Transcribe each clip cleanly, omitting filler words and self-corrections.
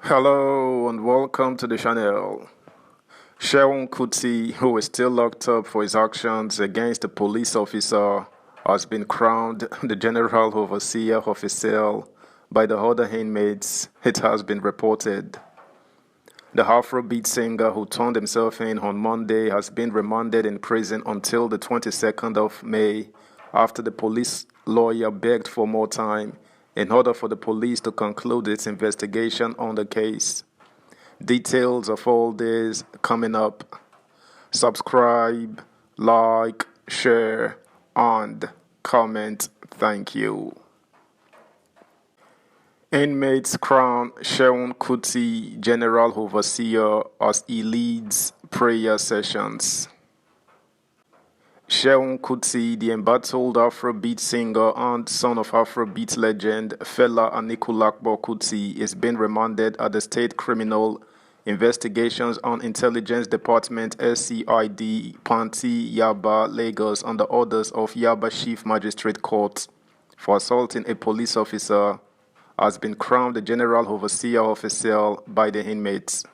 Hello and welcome to the channel. Seun Kuti, who is still locked up for his actions against a police officer, has been crowned the general overseer of his cell by the other inmates, it has been reported. The Afrobeat singer who turned himself in on Monday has been remanded in prison until the 22nd of May after the police lawyer begged for more time in order for the police to conclude its investigation on the case. Details of all this coming up. Subscribe, like, share, and comment. Thank you. Inmates crown Seun Kuti General Overseer as he leads prayer sessions. Seun Kuti, the embattled Afrobeat singer and son of Afrobeat legend Fela Anikulapo Kuti, is being remanded at the State Criminal Investigations and Intelligence Department SCID, Panti, Yaba, Lagos, on the orders of Yaba Chief Magistrate Court for assaulting a police officer, has been crowned the General Overseer of his cell by the inmates.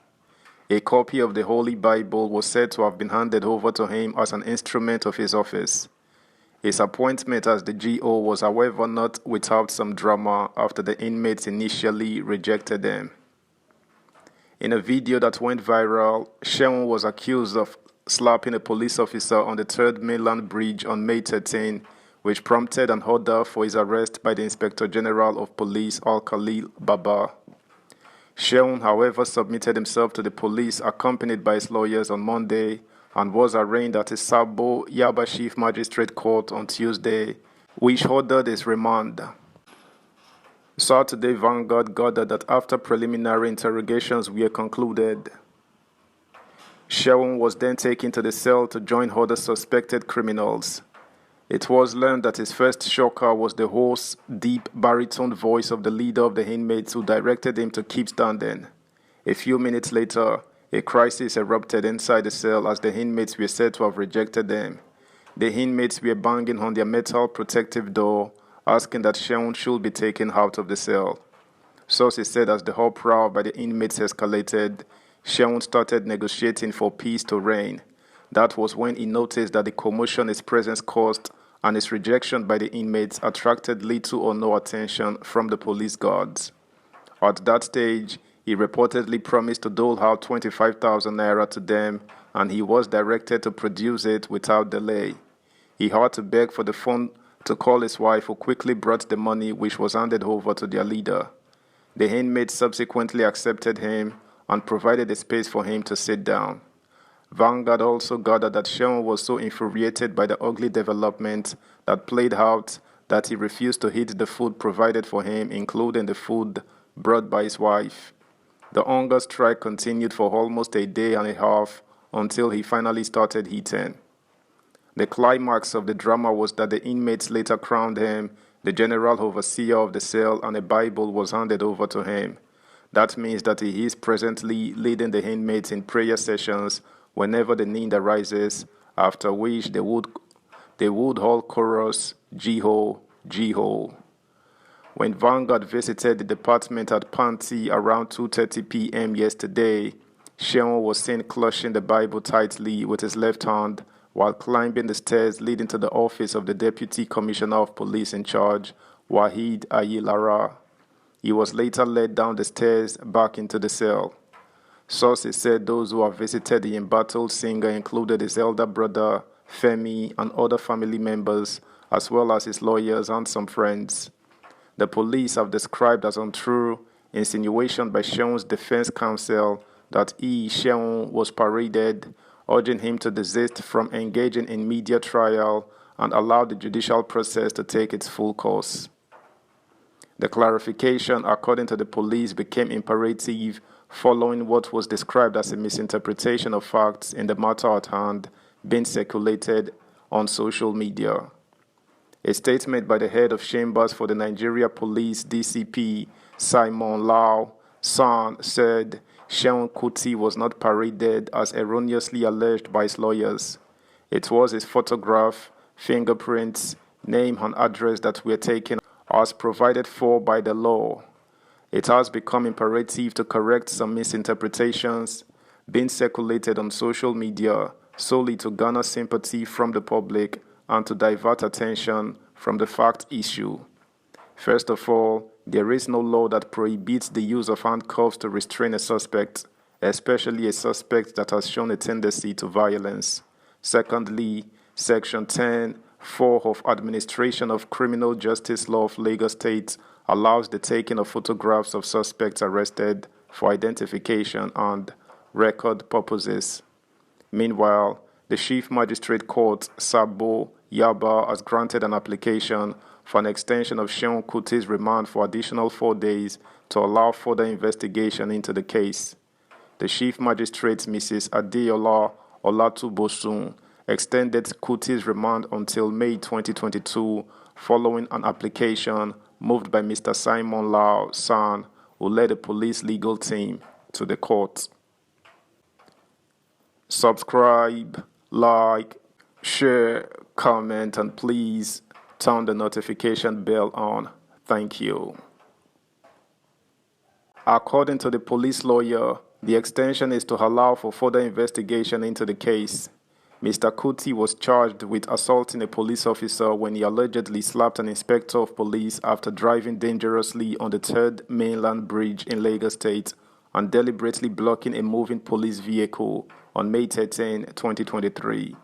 A copy of the Holy Bible was said to have been handed over to him as an instrument of his office. His appointment as the GO was, however, not without some drama after the inmates initially rejected him. In a video that went viral, Seun was accused of slapping a police officer on the 3rd Mainland Bridge on May 13, which prompted an order for his arrest by the Inspector General of Police Al-Khalil Baba. Seun, however, submitted himself to the police accompanied by his lawyers on Monday and was arraigned at his Sabo Yaba Chief Magistrate Court on Tuesday, which ordered his remand. Saturday, Vanguard gathered that after preliminary interrogations were concluded, Seun was then taken to the cell to join other suspected criminals. It was learned that his first shocker was the hoarse, deep baritone voice of the leader of the inmates who directed him to keep standing. A few minutes later, a crisis erupted inside the cell as the inmates were said to have rejected them. The inmates were banging on their metal protective door, asking that Seun should be taken out of the cell. Sources said as the uproar by the inmates escalated, Seun started negotiating for peace to reign. That was when he noticed that the commotion his presence caused and his rejection by the inmates attracted little or no attention from the police guards. At that stage, he reportedly promised to dole out 25,000 naira to them, and he was directed to produce it without delay. He had to beg for the phone to call his wife, who quickly brought the money, which was handed over to their leader. The inmates subsequently accepted him and provided a space for him to sit down. Vanguard also gathered that Seun was so infuriated by the ugly development that played out that he refused to eat the food provided for him, including the food brought by his wife. The hunger strike continued for almost a day and a half until he finally started eating. The climax of the drama was that the inmates later crowned him the general overseer of the cell and a Bible was handed over to him. That means that he is presently leading the inmates in prayer sessions whenever the need arises, after which they would all chorus, Jeho, Jeho. When Vanguard visited the department at Panti around 2:30 p.m. yesterday, Seun was seen clutching the Bible tightly with his left hand while climbing the stairs leading to the office of the Deputy Commissioner of Police in charge, Waheed Ayilara. He was later led down the stairs back into the cell. Sources said those who have visited the embattled singer included his elder brother, Femi, and other family members, as well as his lawyers and some friends. The police have described as untrue insinuation by Seun's defense counsel that he, Seun, was paraded, urging him to desist from engaging in media trial and allow the judicial process to take its full course. The clarification, according to the police, became imperative following what was described as a misinterpretation of facts in the matter at hand being circulated on social media. A statement by the head of chambers for the Nigeria Police DCP, Simon Lau Seun, said Seun Kuti was not paraded as erroneously alleged by his lawyers. It was his photograph, fingerprints, name and address that were taken as provided for by the law. It has become imperative to correct some misinterpretations being circulated on social media solely to garner sympathy from the public and to divert attention from the fact issue. First of all, there is no law that prohibits the use of handcuffs to restrain a suspect, especially a suspect that has shown a tendency to violence. Secondly, Section 10(4) of Administration of Criminal Justice Law of Lagos State allows the taking of photographs of suspects arrested for identification and record purposes. Meanwhile, the Chief Magistrate Court, Sabo Yaba, has granted an application for an extension of Seun Kuti's remand for additional 4 days to allow further investigation into the case. The Chief Magistrate, Mrs. Adeola Olatubosun, extended Kuti's remand until May 2022 following an application moved by Mr. Simon Lau San, who led the police legal team, to the court. Subscribe, like, share, comment, and please turn the notification bell on. Thank you. According to the police lawyer, the extension is to allow for further investigation into the case. Mr. Kuti was charged with assaulting a police officer when he allegedly slapped an inspector of police after driving dangerously on the 3rd Mainland Bridge in Lagos State and deliberately blocking a moving police vehicle on May 13, 2023.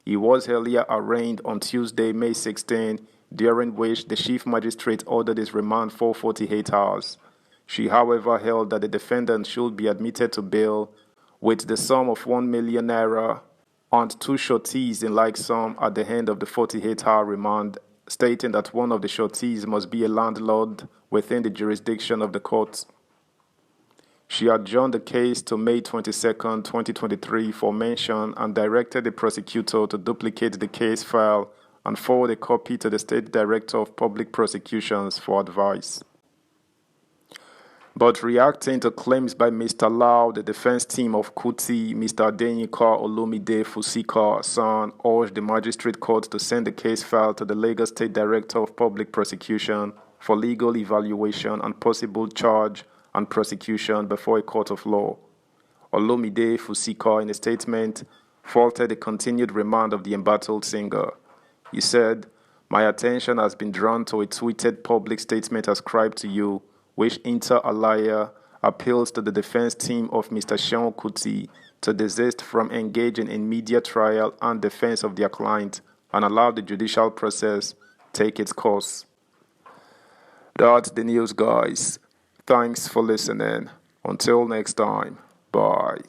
He was earlier arraigned on Tuesday, May 16, during which the Chief Magistrate ordered his remand for 48 hours. She, however, held that the defendant should be admitted to bail with the sum of 1 million naira and 2 sureties in like sum at the end of the 48-hour remand, stating that one of the sureties must be a landlord within the jurisdiction of the court. She adjourned the case to May 22, 2023 for mention and directed the prosecutor to duplicate the case file and forward a copy to the State Director of Public Prosecutions for advice. But reacting to claims by Mr. Lau, the defense team of Kuti, Mr. Adenyika Olumide Fusika Seun urged the magistrate court to send the case file to the Lagos State Director of Public Prosecution for legal evaluation and possible charge and prosecution before a court of law. Olumide Fusika, in a statement, faulted the continued remand of the embattled singer. He said, "My attention has been drawn to a tweeted public statement ascribed to you, which inter alia appeals to the defense team of Mr. Seun Kuti to desist from engaging in media trial and defense of their client and allow the judicial process take its course." That's the news, guys. Thanks for listening. Until next time, bye.